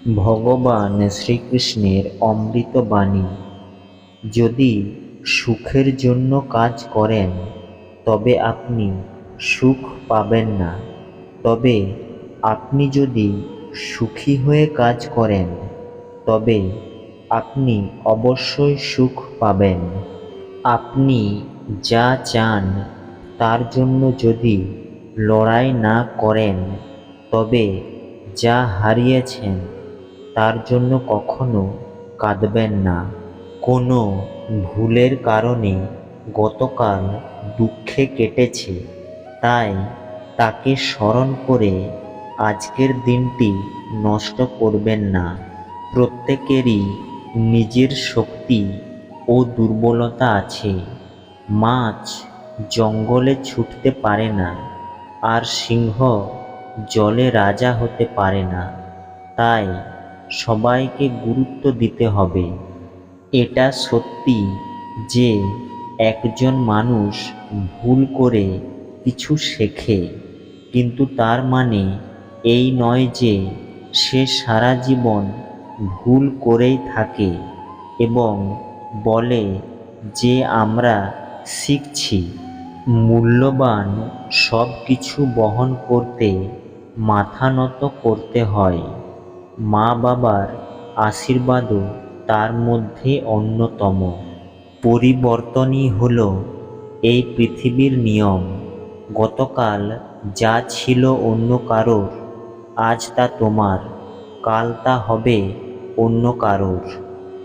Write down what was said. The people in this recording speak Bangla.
ভগবান শ্রীকৃষ্ণের অমৃত বাণী। যদি সুখের জন্য কাজ করেন তবে আপনি সুখ পাবেন না, তবে আপনি যদি সুখী হয়ে কাজ করেন তবে আপনি অবশ্যই সুখ পাবেন। আপনি যা চান তার জন্য যদি লড়াই না করেন তবে যা হারিয়েছেন তার জন্য কখনো কাঁদবেন না। কোনো ভুলের কারণে গতকাল দুঃখে কেটেছে, তাই তাকে স্মরণ করে আজকের দিনটি নষ্ট করবেন না। প্রত্যেকেরই নিজের শক্তি ও দুর্বলতা আছে। মাছ জঙ্গলে ছুটতে পারে না, আর সিংহ জলে রাজা হতে পারে না। তাই সবাইকে গুরুত্ব দিতে হবে। এটা সত্যি যে একজন মানুষ ভুল করে কিছু শেখে, কিন্তু তার মানে এই নয় যে সে সারা জীবন ভুল করেই থাকে এবং বলে যে আমরা শিখছি। মূল্যবান সব কিছু বহন করতে মাথা নত করতে হয়। মা বাবার আশীর্বাদও তার মধ্যে অন্যতম। পরিবর্তনই হলো এই পৃথিবীর নিয়ম। গতকাল যা ছিল অন্য কারোর, আজ তা তোমার, কাল তা হবে অন্য কারোর।